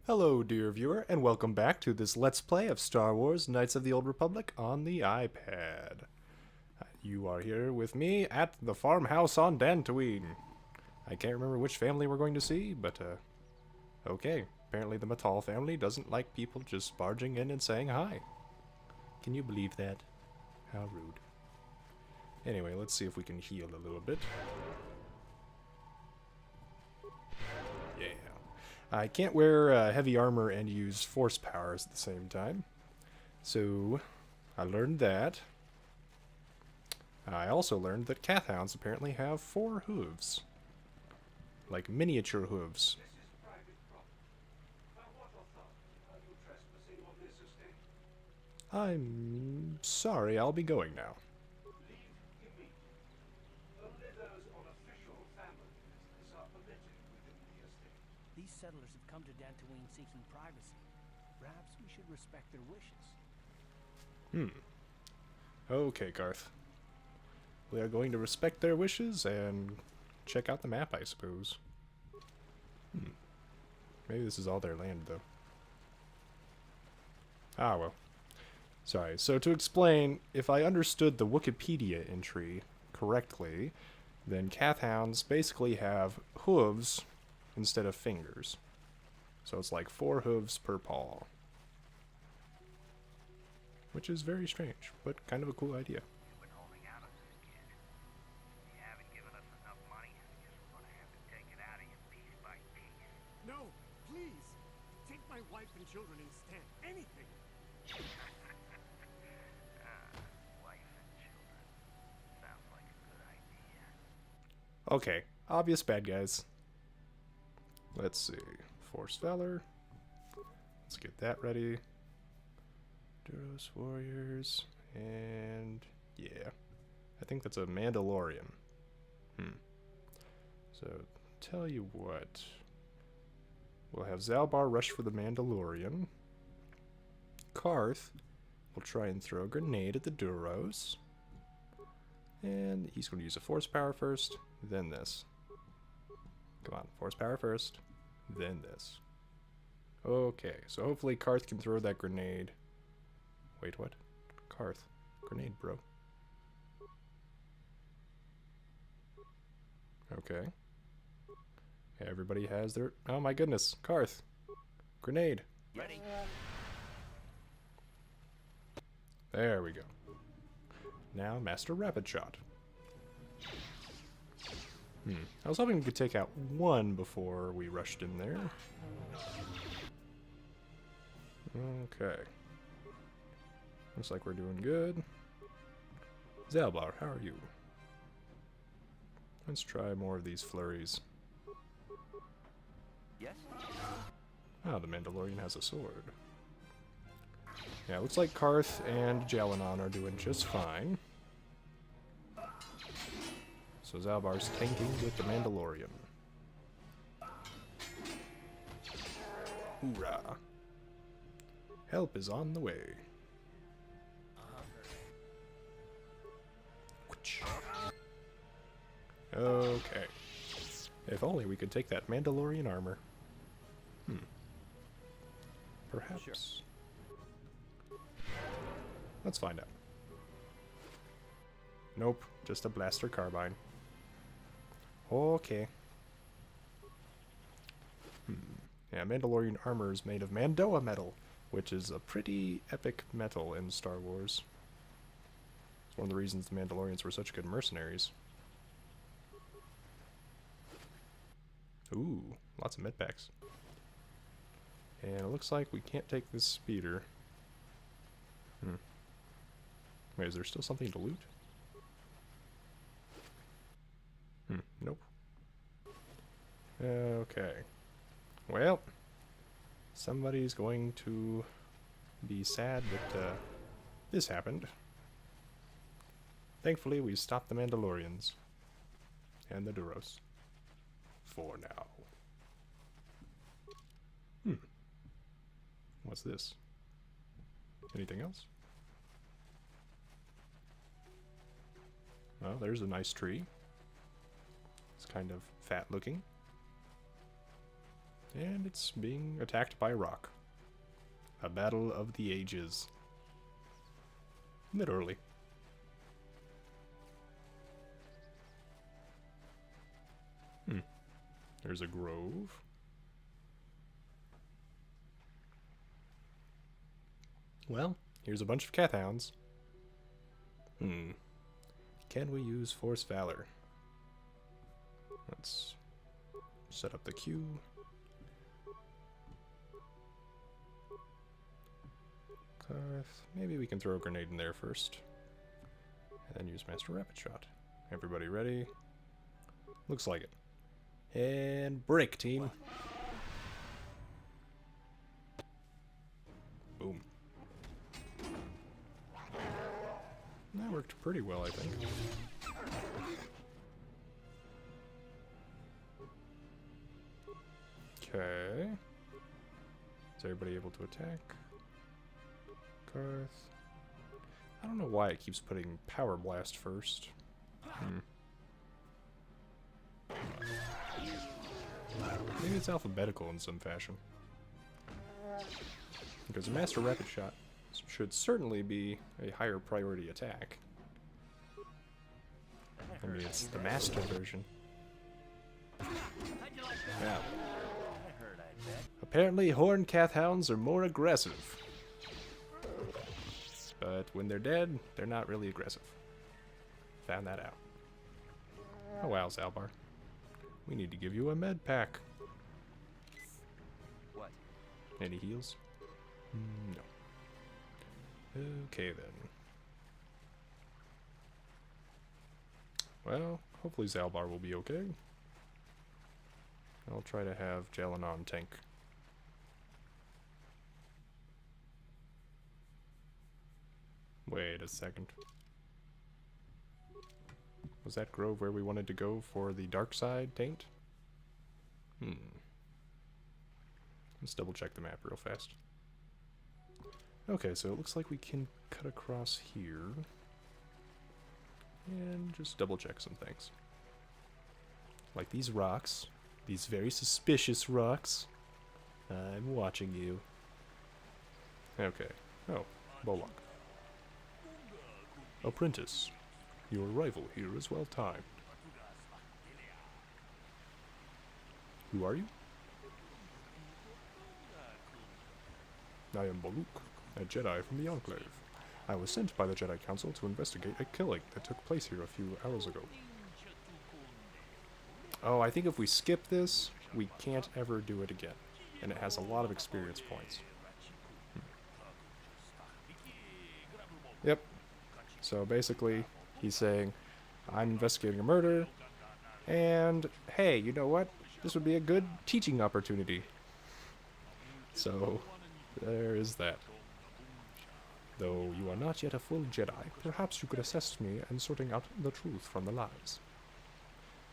Hello, dear viewer, and welcome back to this Let's Play of Star Wars Knights of the Old Republic on the iPad. You are here with me at the farmhouse on Dantooine. I can't remember which family we're going to see, but, okay. Apparently the Matal family doesn't like people just barging in and saying hi. Can you believe that? How rude. Anyway, let's see if we can heal a little bit. Yeah. I can't wear heavy armor and use force powers at the same time. So, I learned that. I also learned that Cathhounds apparently have 4 hooves. Like miniature hooves. I'm sorry, I'll be going now. These settlers have come to Dantooine seeking privacy. Perhaps we should respect their wishes. Okay, Garth. We are going to respect their wishes and check out the map, I suppose. Maybe this is all their land, though. Ah, well. Sorry. So to explain, if I understood the Wikipedia entry correctly, then Cathhounds basically have hooves instead of fingers. So it's like 4 hooves per paw. Which is very strange, but kind of a cool idea. You've been holding out on this kid. You haven't given us enough money. Guess we're gonna have to take it out of you piece by piece. No, please. Take my wife and children instead. Anything. Wife and children. Sounds like a good idea. Okay, obvious bad guys. Let's see. Force Valor. Let's get that ready. Duros Warriors. And yeah. I think that's a Mandalorian. So, tell you what. We'll have Zalbar rush for the Mandalorian. Karth will try and throw a grenade at the Duros. And he's going to use a force power first, then this. Come on, force power first, then this. Okay, so hopefully Karth can throw that grenade. Wait, what? Karth. Grenade, bro. Okay. Everybody has their... Oh my goodness, Karth. Grenade. Ready? There we go. Now, Master Rapid Shot. I was hoping we could take out one before we rushed in there. Okay. Looks like we're doing good. Zalbar, how are you? Let's try more of these flurries. Yes? Oh, the Mandalorian has a sword. Yeah, looks like Karth and Jalanon are doing just fine. So Zalbar's tanking with the Mandalorian. Hoorah! Help is on the way. Okay. If only we could take that Mandalorian armor. Perhaps. Let's find out. Nope, just a blaster carbine. Okay. Yeah, Mandalorian armor is made of Mandoa metal, which is a pretty epic metal in Star Wars. It's one of the reasons the Mandalorians were such good mercenaries. Ooh, lots of medpacks. And it looks like we can't take this speeder. Wait, is there still something to loot? Nope. Okay. Well, somebody's going to be sad that this happened. Thankfully, we stopped the Mandalorians. And the Duros. For now. What's this? Anything else? Well, there's a nice tree. It's kind of fat looking. And it's being attacked by a rock. A battle of the ages. Literally. There's a grove. Well, here's a bunch of cat hounds. Can we use Force Valor? Let's set up the queue. Maybe we can throw a grenade in there first. And then use Master Rapid Shot. Everybody ready? Looks like it. And break, team. Boom. That worked pretty well, I think. Okay. Is everybody able to attack? Karth. I don't know why it keeps putting Power Blast first. Maybe it's alphabetical in some fashion. Because a Master Rapid Shot should certainly be a higher priority attack. I mean, it's the Master version. Yeah. Apparently, Horned Cathounds are more aggressive. But when they're dead, they're not really aggressive. Found that out. Oh wow, Zalbar. We need to give you a med pack. What? Any heals? No. Okay then. Well, hopefully Zalbar will be okay. I'll try to have Jalanon tank. Wait a second. Was that grove where we wanted to go for the dark side taint? Let's double check the map real fast. Okay, so it looks like we can cut across here. And just double check some things. Like these rocks. These very suspicious rocks. I'm watching you. Okay. Oh, Bolok. Apprentice, your arrival here is well timed. Who are you? I am Bolok, a Jedi from the Enclave. I was sent by the Jedi Council to investigate a killing that took place here a few hours ago. Oh, I think if we skip this, we can't ever do it again. And it has a lot of experience points. Yep. So basically, he's saying, I'm investigating a murder, and hey, you know what? This would be a good teaching opportunity. So, there is that. Though you are not yet a full Jedi, perhaps you could assist me in sorting out the truth from the lies.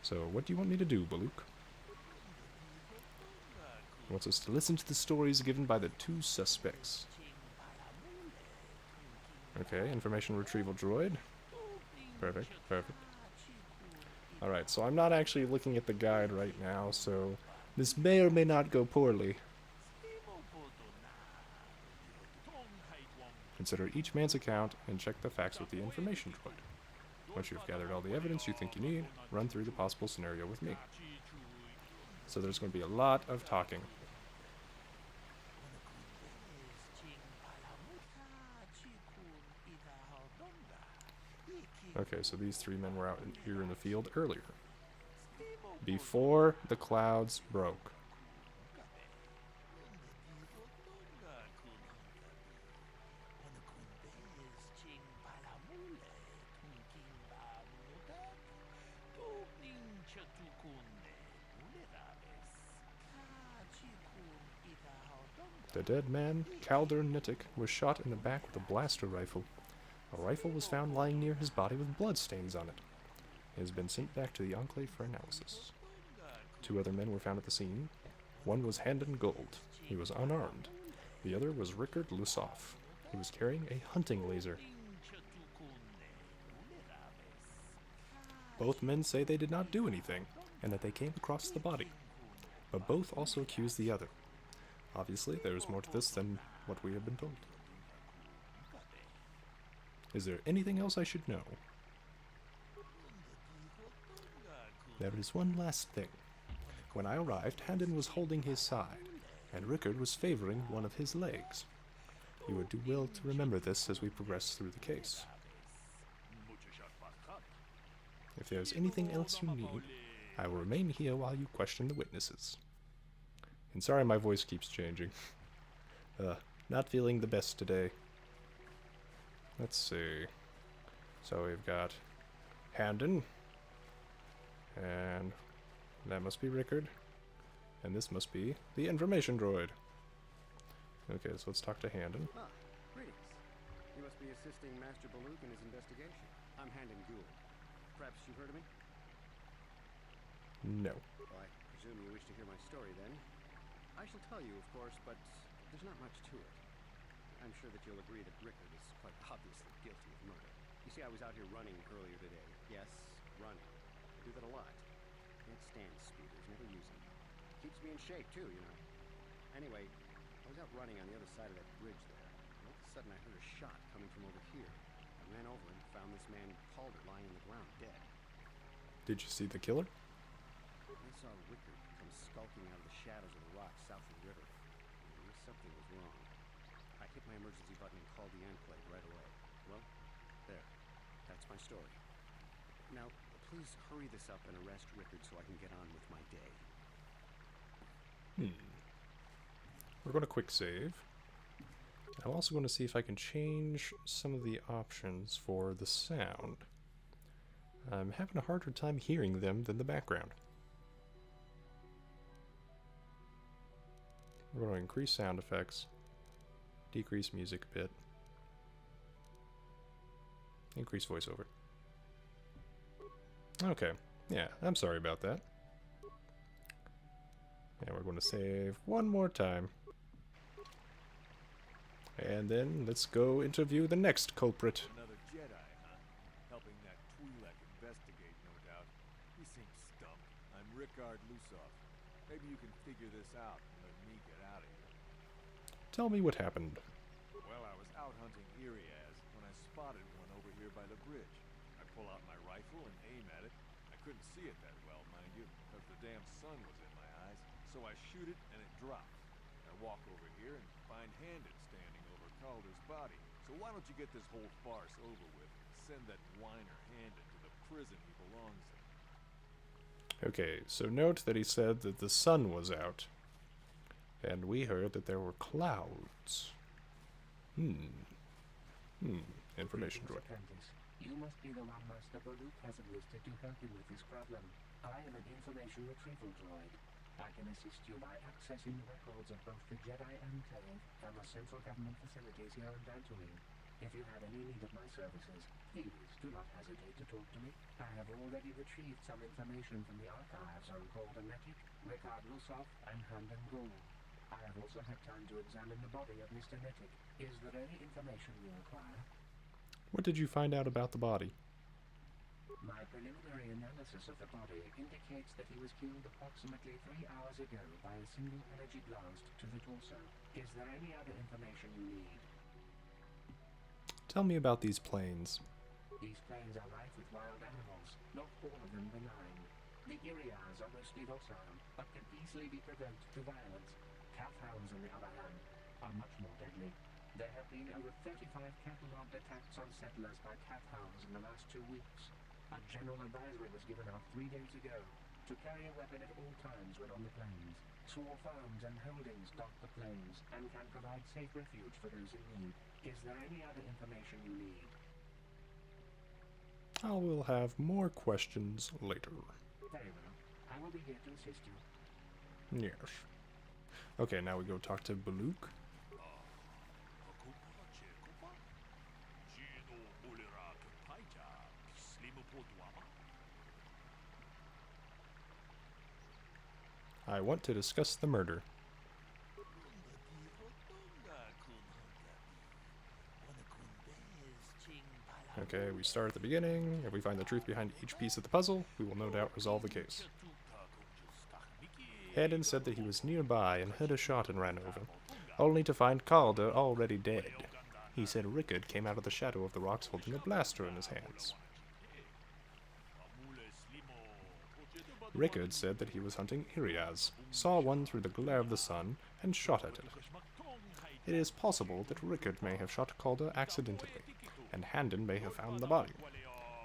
So, what do you want me to do, Bolok? He wants us to listen to the stories given by the two suspects. Okay, information retrieval droid. Perfect, perfect. Alright, so I'm not actually looking at the guide right now, so this may or may not go poorly. Consider each man's account and check the facts with the information droid. Once you've gathered all the evidence you think you need, run through the possible scenario with me. So there's going to be a lot of talking. Okay, so these three men were out here in the field earlier. Before the clouds broke. The dead man, Calder Nittic, was shot in the back with a blaster rifle. A rifle was found lying near his body with bloodstains on it. It has been sent back to the Enclave for analysis. 2 other men were found at the scene. One was Handon Gold. He was unarmed. The other was Rickard Lusoff. He was carrying a hunting laser. Both men say they did not do anything, and that they came across the body. but both also accuse the other. Obviously, there is more to this than what we have been told. Is there anything else I should know? There is one last thing. When I arrived, Handon was holding his side, and Rickard was favoring one of his legs. You would do well to remember this as we progress through the case. If there is anything else you need, I will remain here while you question the witnesses. And sorry my voice keeps changing. Not feeling the best today. Let's see. So we've got Handon. And that must be Rickard. And this must be the information droid. Okay, so let's talk to Handon. Ah, greetings. You must be assisting Master Baluk in his investigation. I'm Handon Gould. Perhaps you've heard of me? No. Well, I presume you wish to hear my story then. I shall tell you, of course, but there's not much to it. I'm sure that you'll agree that Rickard is quite obviously guilty of murder. You see, I was out here running earlier today. Yes, running. I do that a lot. Can't stand speeders, never use them. Keeps me in shape, too, you know. Anyway, I was out running on the other side of that bridge there. And all of a sudden I heard a shot coming from over here. I ran over and found this man Calder lying on the ground, dead. Did you see the killer? I saw Rickard come skulking out of the shadows of the rocks south of the river. I knew something was wrong. I hit my emergency button and called the Enclave right away. Well, there. That's my story. Now, please hurry this up and arrest Rickard so I can get on with my day. We're going to quick save. I'm also going to see if I can change some of the options for the sound. I'm having a harder time hearing them than the background. We're going to increase sound effects, decrease music a bit, increase voiceover. Okay, yeah, I'm sorry about that. And we're going to save one more time. And then let's go interview the next culprit. Another Jedi, huh? Helping that Twi'lek investigate, no doubt. He seems stumped. I'm Rickard Lusoff. Maybe you can figure this out and let me get out of here. Tell me what happened. Well, I was out hunting Iriaz when I spotted one over here by the bridge. I pull out my rifle and aim at it. I couldn't see it that well, mind you, because the damn sun was in my eyes. So I shoot it and it drops. I walk over here and find Handon standing over Calder's body. So why don't you get this whole farce over with and send that whiner Handon to the prison he belongs in? Okay, so note that he said that the sun was out. And we heard that there were clouds. Information droid. You must be the one Master Baluk has enlisted to help him with this problem. I am an information retrieval droid. I can assist you by accessing the records of both the Jedi Enclave and the central government facilities here on Dantooine. If you have any need of my services, please do not hesitate to talk to me. I have already retrieved some information from the archives on Calder, Rickard Lusoff, and Handon Gould. I have also had time to examine the body of Mr. Nettic. Is there any information you require? What did you find out about the body? My preliminary analysis of the body indicates that he was killed approximately 3 hours ago by a single energy blast to the torso. Is there any other information you need? Tell me about these planes. These plains are rife with wild animals, not all of them benign. The Iriaz are mostly docile, but can easily be provoked to violence. Calf hounds, on the other hand, are much more deadly. There have been over 35 catalogued attacks on settlers by calf hounds in the last 2 weeks. A general advisory was given out 3 days ago to carry a weapon at all times when on the plains. Small farms and holdings dot the plains and can provide safe refuge for those in need. Is there any other information you need? I will have more questions later. Very well. I will be here to assist you. Yes. Okay, now we go talk to Baluk. I want to discuss the murder. Okay, we start at the beginning. If we find the truth behind each piece of the puzzle, we will no doubt resolve the case. Haddon said that he was nearby and heard a shot and ran over, only to find Calder already dead. He said Rickard came out of the shadow of the rocks holding a blaster in his hands. Rickard said that he was hunting Irias, saw one through the glare of the sun, and shot at it. It is possible that Rickard may have shot Calder accidentally, and Haddon may have found the body,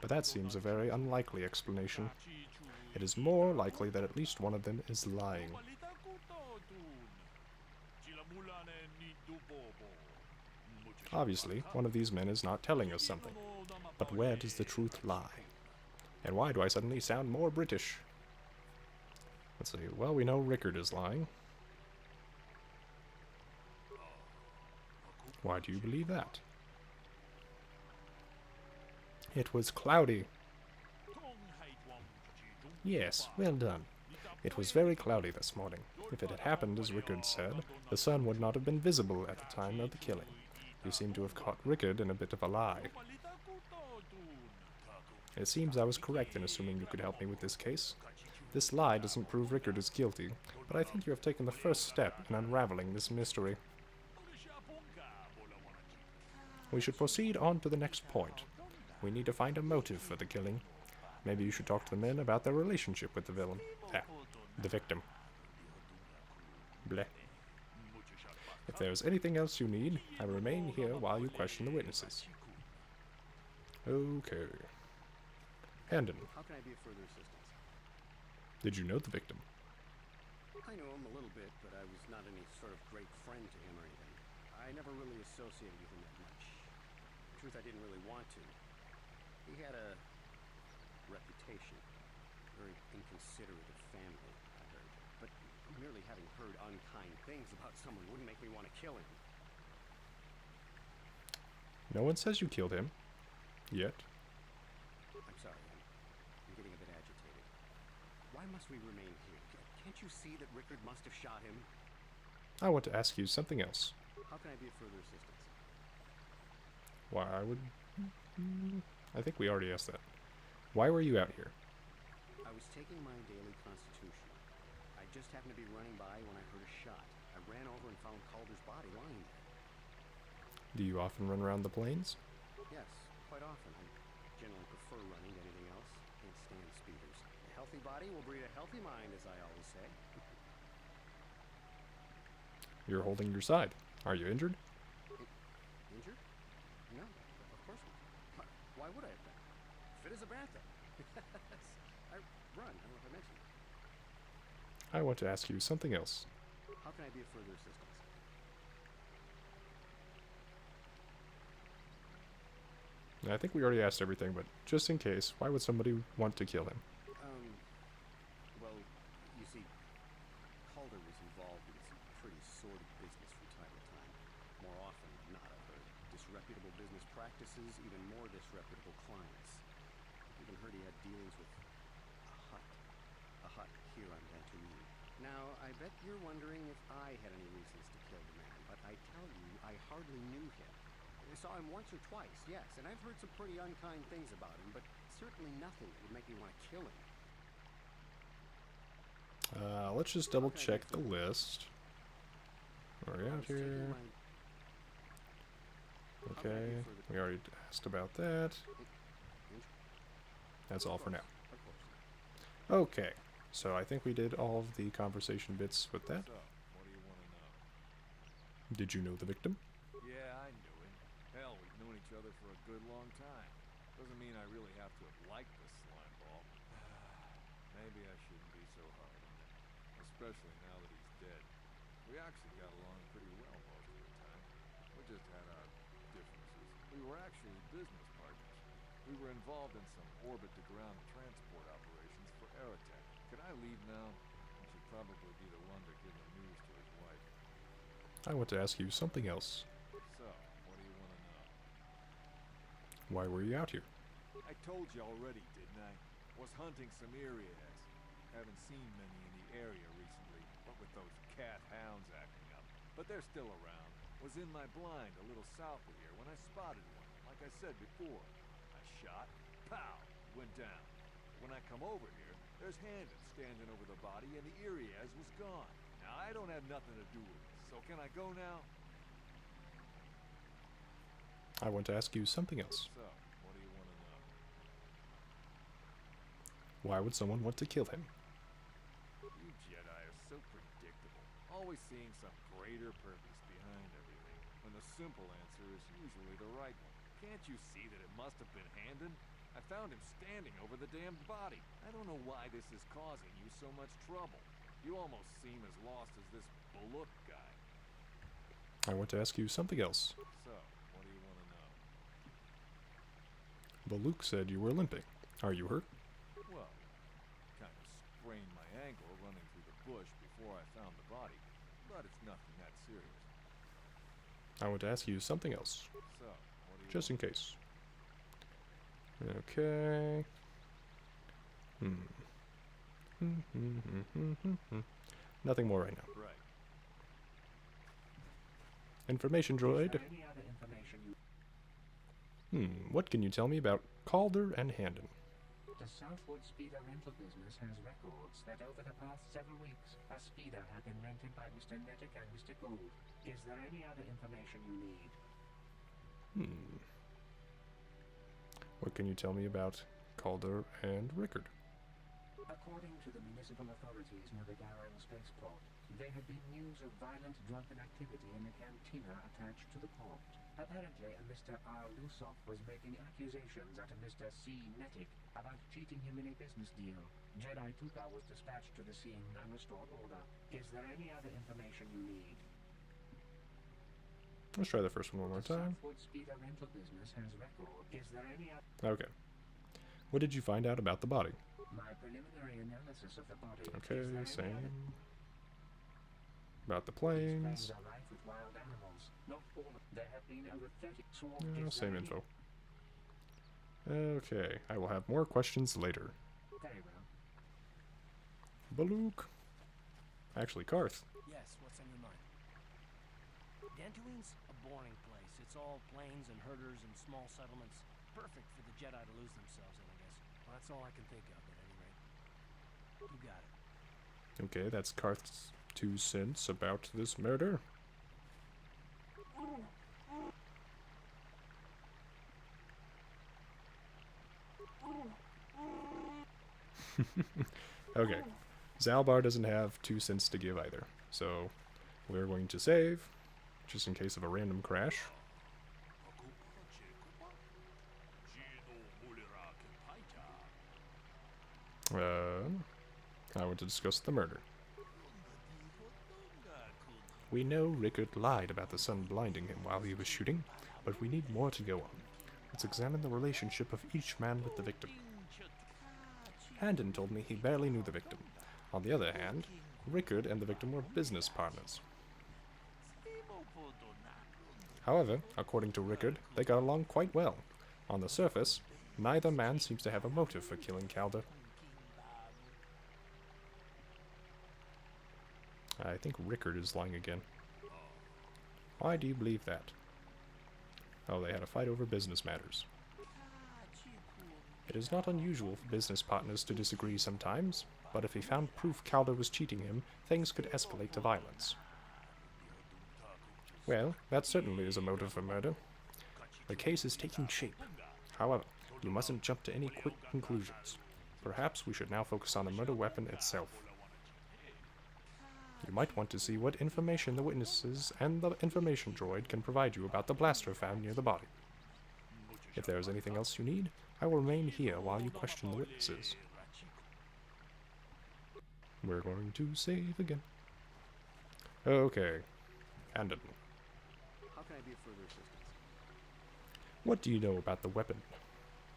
but that seems a very unlikely explanation. It is more likely that at least one of them is lying. Obviously, one of these men is not telling us something, but where does the truth lie? And why do I suddenly sound more British? Let's see, well, we know Rickard is lying. Why do you believe that? It was cloudy. Yes, well done. It was very cloudy this morning. If it had happened as Rickard said, the sun would not have been visible at the time of the killing. You seem to have caught Rickard in a bit of a lie. It seems I was correct in assuming you could help me with this case. This lie doesn't prove Rickard is guilty, but I think you have taken the first step in unraveling this mystery. We should proceed on to the next point. We need to find a motive for the killing. Maybe you should talk to the men about their relationship with the villain. The victim. Bleh. If there is anything else you need, I will remain here while you question the witnesses. Okay. Haddon, How can I be of further assistance? did you know the victim? I know him a little bit, but I was not any sort of great friend to him or anything. I never really associated with him that much. In truth, I didn't really want to. He had a reputation. Very inconsiderate of family, I heard. But merely having heard unkind things about someone wouldn't make me want to kill him. No one says you killed him. Yet. I'm sorry, I'm getting a bit agitated. Why must we remain here? Can't you see that Rickard must have shot him? I want to ask you something else. How can I be of further assistance? Why I would... I think we already asked that. Why were you out here? I was taking my daily constitution. I just happened to be running by when I heard a shot. I ran over and found Calder's body lying there. Do you often run around the plains? Yes, quite often. I generally prefer running to anything else. Can't stand speeders. A healthy body will breed a healthy mind, as I always say. You're holding your side. Are you injured? Injured? No, of course not. Why would I have been? Fit as a bantha. I run. I don't know if I mentioned it. I want to ask you something else. How can I be of further assistance? I think we already asked everything, but just in case, why would somebody want to kill him? Well, you see, Calder was involved in some pretty sordid business from time to time. More often than not, I've heard. Disreputable business practices, even more disreputable clients. I've even heard he had dealings with a hut here on Venturine. Now, I bet you're wondering if I had any reasons to kill the man, but I tell you, I hardly knew him. I saw him once or twice, yes, and I've heard some pretty unkind things about him, but certainly nothing that would make me want to kill him. Let's just double check the list. Are we I out was taking here? my- Okay, we already asked about that. That's all for now. Of course. Okay, so I think we did all of the conversation bits with that. What's up? What do you want to know? Did you know the victim? Yeah, I knew him. Hell, we've known each other for a good long time. Doesn't mean I really have to have liked this slime ball. Maybe I shouldn't be so hard on him. Especially now that he's dead. We actually got along pretty well most of the time. We just had our differences. We were actually business partners. We were involved in some orbit-to-ground transport operations for Aerotech. Can I leave now? I should probably be the one to give the news to his wife. I want to ask you something else. So, what do you want to know? Why were you out here? I told you already, didn't I? Was hunting some Irias. Haven't seen many in the area recently, what with those cat hounds acting up. But they're still around. Was in my blind a little south of here when I spotted one, like I said before. I shot, pow, went down. When I come over here, There's Handon standing over the body, and the Iriaz was gone. Now, I don't have nothing to do with this, so can I go now? I want to ask you something else. So, what do you want to know? Why would someone want to kill him? You Jedi are so predictable, always seeing some greater purpose behind everything, when the simple answer is usually the right one. Can't you see that it must have been Handon? I found him standing over the damned body. I don't know why this is causing you so much trouble. You almost seem as lost as this Baluk guy. I want to ask you something else. So, what do you want to know? Baluk said you were limping. Are you hurt? Well, kind of sprained my ankle running through the bush before I found the body, but it's nothing that serious. I want to ask you something else. So, what do you Just in want? case. Okay. Nothing more right now. Right. Information Is droid. there any other information you... What can you tell me about Calder and Handon? The Southwood Speeder rental business has records that over the past several weeks, a speeder had been rented by Mr. Netick and Mr. Gould. Is there any other information you need? What can you tell me about Calder and Rickard? According to the municipal authorities near the Garrow spaceport, there had been news of violent drunken activity in the cantina attached to the port. Apparently, a Mr. R. Lusov was making accusations at a Mr. C. Netick about cheating him in a business deal. Jedi Tuka was dispatched to the scene and restored order. Is there any other information you need? Let's try the first one more The time. Southwood Speeder rental business has record. Is there any other... Okay. What did you find out about the body? My preliminary analysis of the body. Okay, Is there any same. other... About the These planes. planes are rife with wild animals. Not all of... There have been over 30 swarm... Yeah, Is same there info. Okay, I will have more questions later. Very well. Baluk. Actually, Karth. Yes, what's on your mind? Dantooine's a boring place. It's all plains and herders and small settlements. Perfect for the Jedi to lose themselves in, I guess. Well, that's all I can think of, at any rate. You got it. Okay, that's Karth's 2 cents about this murder. Okay, Zalbar doesn't have 2 cents to give either, so we're going to save, just in case of a random crash. I want to discuss the murder. We know Rickard lied about the sun blinding him while he was shooting, but we need more to go on. Let's examine the relationship of each man with the victim. Handon told me he barely knew the victim. On the other hand, Rickard and the victim were business partners. However, according to Rickard, they got along quite well. On the surface, neither man seems to have a motive for killing Calder. I think Rickard is lying again. Why do you believe that? Oh, they had a fight over business matters. It is not unusual for business partners to disagree sometimes, but if he found proof Calder was cheating him, things could escalate to violence. Well, that certainly is a motive for murder. The case is taking shape. However, you mustn't jump to any quick conclusions. Perhaps we should now focus on the murder weapon itself. You might want to see what information the witnesses and the information droid can provide you about the blaster found near the body. If there is anything else you need, I will remain here while you question the witnesses. We're going to save again. Okay. Handon. How can I be of further assistance? What do you know about the weapon?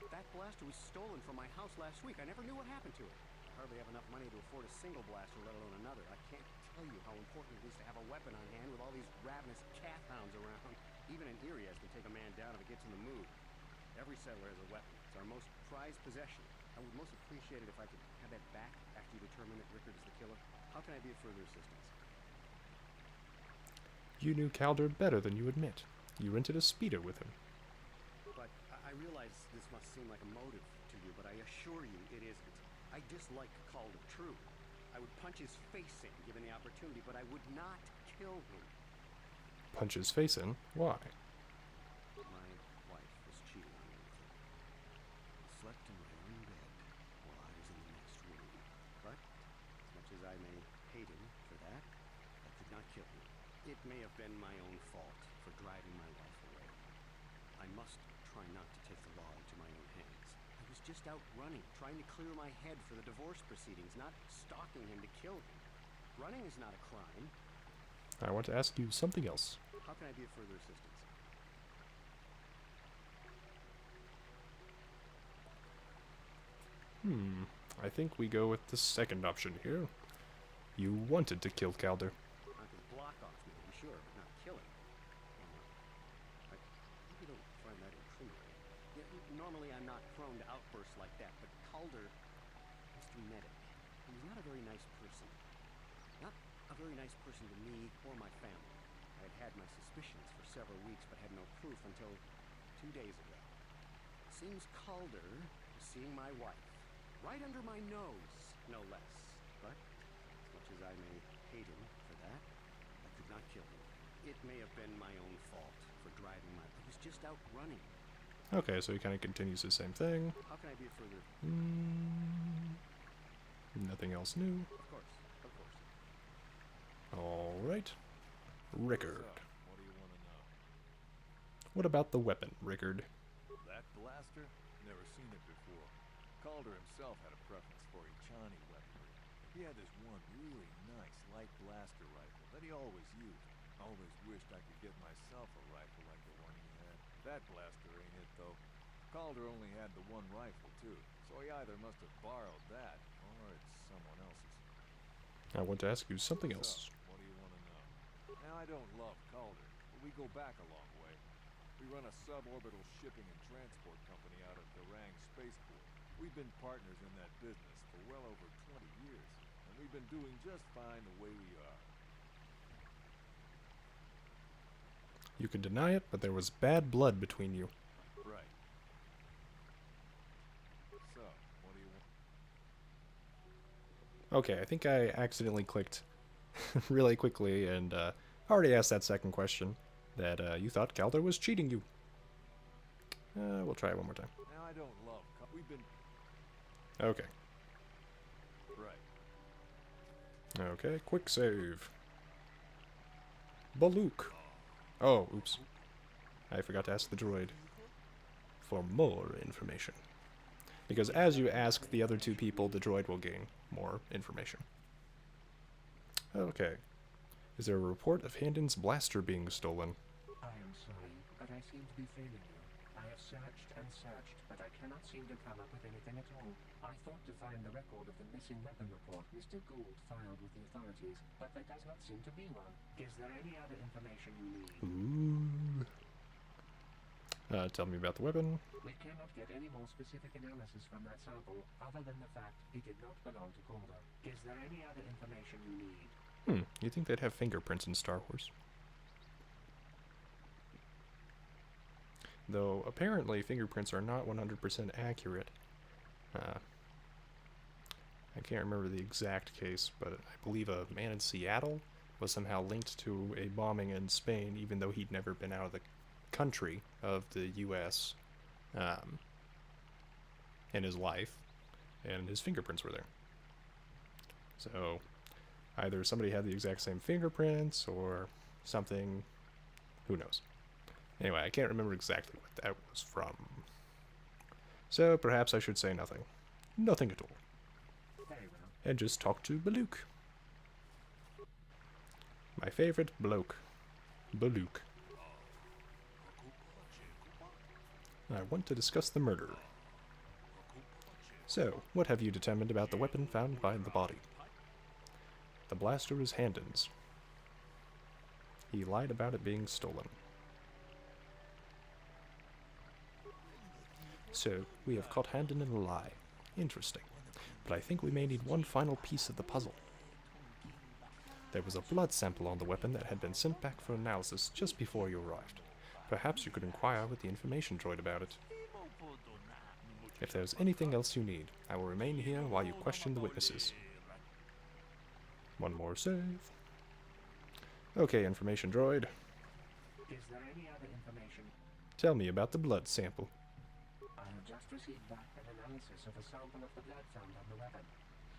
That blaster was stolen from my house last week. I never knew what happened to it. I hardly have enough money to afford a single blaster, let alone another. I can't tell you how important it is to have a weapon on hand with all these ravenous cat hounds around. Even an Iriaz can take a man down if it gets in the mood. Every settler has a weapon. It's our most prized possession. I would most appreciate it if I could have that back after you determine that Rickard is the killer. How can I be of further assistance? You knew Calder better than you admit. You rented a speeder with him. But I realize this must seem like a motive to you, but I assure you it isn't. I dislike Calder, true. I would punch his face in given the opportunity, but I would not kill him. Punch his face in? Why? My wife was cheating on me with him. I slept in my own bed while I was in the next room. But, as much as I may hate him for that, I could not kill him. It may have been my own fault for driving my wife away. I must try not to take the law into my own hands. I was just out running, trying to clear my head for the divorce proceedings, not stalking him to kill him. Running is not a crime. I want to ask you something else. How can I be of further assistance? I think we go with the second option here. You wanted to kill Calder. I could block off me, to be sure, but not kill him. I really don't find that incriminating. Normally I'm not prone to outbursts like that, but Calder is dramatic. He was not a very nice person. Not a very nice person to me or my family. I had had my suspicions for several weeks, but had no proof until 2 days ago. It seems Calder was seeing my wife, right under my nose, no less. But, as much as I may hate him for that, I could not kill him. It may have been my own fault for driving my... I was just out running. Okay, so he kind of continues the same thing. How can I be of further... Nothing else new. Of course, of course. Alright. Rickard. So, what do you want to know? What about the weapon, Rickard? That blaster? Never seen it before. Calder himself had a preference for Ichani weaponry. He had this one really nice light blaster rifle that he always used. Always wished I could get myself a rifle like the one he had. That blaster ain't it, though. Calder only had the one rifle, too, so he either must have borrowed that, or it's someone else's. I want to ask you something else. So, what do you want to know? Now, I don't love Calder, but we go back a long way. We run a suborbital shipping and transport company out of Garang Spaceport. We've been partners in that business for well over 20 years, and we've been doing just fine the way we are. You can deny it, but there was bad blood between you. Right. So, what do you want? Okay, I think I accidentally clicked really quickly and already asked that second question. That you thought Calder was cheating you. We'll try it one more time. Now, I don't love we've been... Okay. Right. Okay, quick save. Baluk. Oh, oops. I forgot to ask the droid for more information. Because as you ask the other two people, the droid will gain more information. Okay. Is there a report of Handon's blaster being stolen? I am sorry, but I seem to be failing you. I have searched and searched, but I cannot seem to come up with anything at all. I thought to find the record of the missing weapon report Mr. Gould filed with the authorities, but there does not seem to be one. Is there any other information you need? Ooh. Tell me about the weapon. We cannot get any more specific analysis from that sample, other than the fact it did not belong to Calder. Is there any other information you need? You think they'd have fingerprints in Star Wars? Though, apparently, fingerprints are not 100% accurate. I can't remember the exact case, but I believe a man in Seattle was somehow linked to a bombing in Spain, even though he'd never been out of the country of the U.S. In his life, and his fingerprints were there. So, either somebody had the exact same fingerprints, or something, who knows. Anyway, I can't remember exactly what that was from. So perhaps I should say nothing. Nothing at all. Very well. And just talk to Baluk. My favorite bloke. Baluk. I want to discuss the murder. So, what have you determined about the weapon found by the body? The blaster is Handon's. He lied about it being stolen. So, we have caught Handon in a lie. Interesting. But I think we may need one final piece of the puzzle. There was a blood sample on the weapon that had been sent back for analysis just before you arrived. Perhaps you could inquire with the information droid about it. If there's anything else you need, I will remain here while you question the witnesses. One more save. Okay, information droid. Is there any other information? Tell me about the blood sample. I have just received back an analysis of a sample of the blood found on the weapon.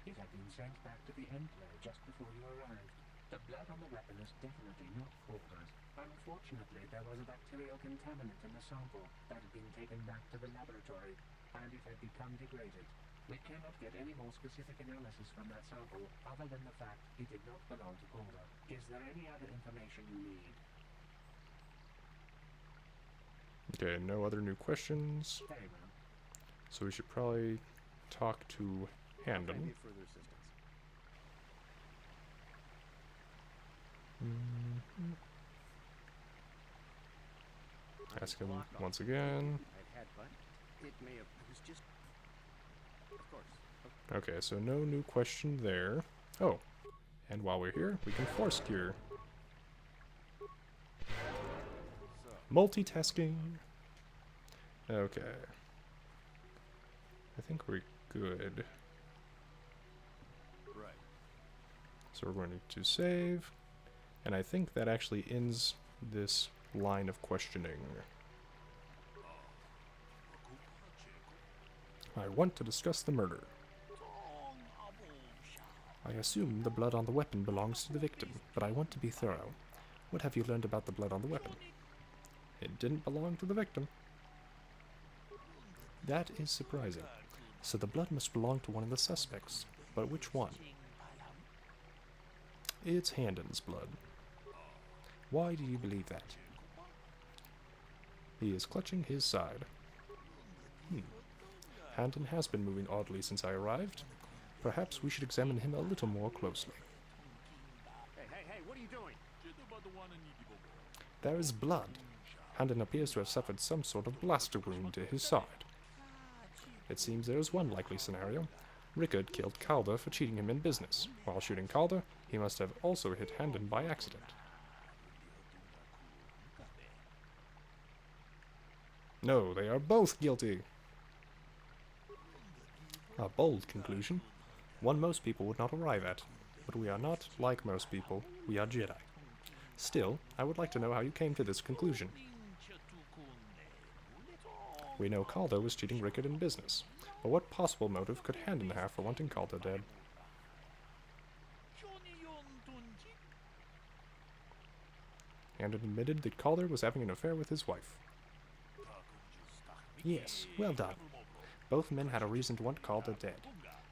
It had been sent back to the Emperor just before you arrived. The blood on the weapon is definitely not Kotor's. Unfortunately, there was a bacterial contaminant in the sample that had been taken back to the laboratory, and it had become degraded. We cannot get any more specific analysis from that sample other than the fact it did not belong to Kotor. Is there any other information you need? Okay, no other new questions. Very well. So we should probably talk to How can I Handon. be of further assistance? Ask him once again. I've had, but it may have. It was just. Of course. Okay, so no new question there. Oh, and while we're here, we can force cure. Multitasking. Okay. I think we're good. Right. So we're going to save. And I think that actually ends this line of questioning. I want to discuss the murder. I assume the blood on the weapon belongs to the victim, but I want to be thorough. What have you learned about the blood on the weapon? It didn't belong to the victim. That is surprising. So the blood must belong to one of the suspects. But which one? It's Handon's blood. Why do you believe that? He is clutching his side. Handon has been moving oddly since I arrived. Perhaps we should examine him a little more closely. Hey, what are you doing? There is blood. Handon appears to have suffered some sort of blaster wound to his side. It seems there is one likely scenario. Rickard killed Calder for cheating him in business. While shooting Calder, he must have also hit Handon by accident. No, they are both guilty. A bold conclusion. One most people would not arrive at. But we are not like most people. We are Jedi. Still, I would like to know how you came to this conclusion. We know Calder was cheating Rickard in business. But what possible motive could Handon have for wanting Calder dead? Handon admitted that Calder was having an affair with his wife. Yes, well done. Both men had a reason to want Calder dead.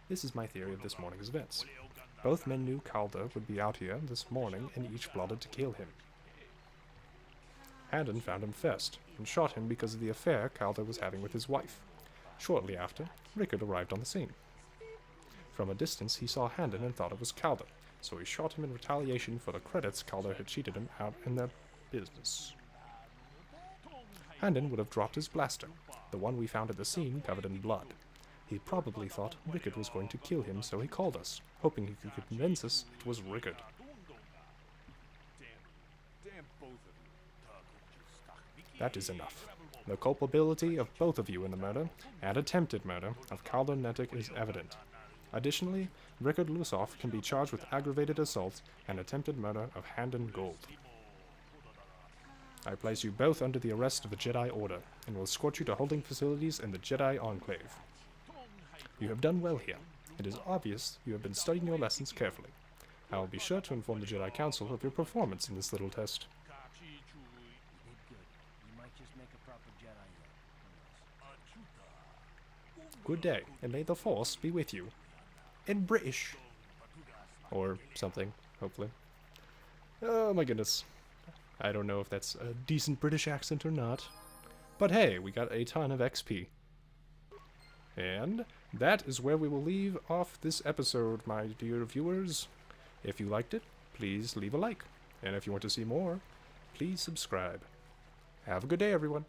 This is my theory of this morning's events. Both men knew Calder would be out here this morning and each plotted to kill him. Handon found him first, and shot him because of the affair Calder was having with his wife. Shortly after, Rickard arrived on the scene. From a distance, he saw Handon and thought it was Calder, so he shot him in retaliation for the credits Calder had cheated him out in their business. Handon would have dropped his blaster, the one we found at the scene covered in blood. He probably thought Rickard was going to kill him, so he called us, hoping he could convince us it was Rickard. Damn both of you. That is enough. The culpability of both of you in the murder, and attempted murder, of Calder Netic is evident. Additionally, Rickard Lusov can be charged with aggravated assault and attempted murder of Handon Gold. I place you both under the arrest of the Jedi Order, and will escort you to holding facilities in the Jedi Enclave. You have done well here. It is obvious you have been studying your lessons carefully. I will be sure to inform the Jedi Council of your performance in this little test. You did good. You might just make a proper Jedi yet. Good day, and may the Force be with you. In British. Or something, hopefully. Oh my goodness. I don't know if that's a decent British accent or not. But hey, we got a ton of XP. And that is where we will leave off this episode, my dear viewers. If you liked it, please leave a like. And if you want to see more, please subscribe. Have a good day, everyone.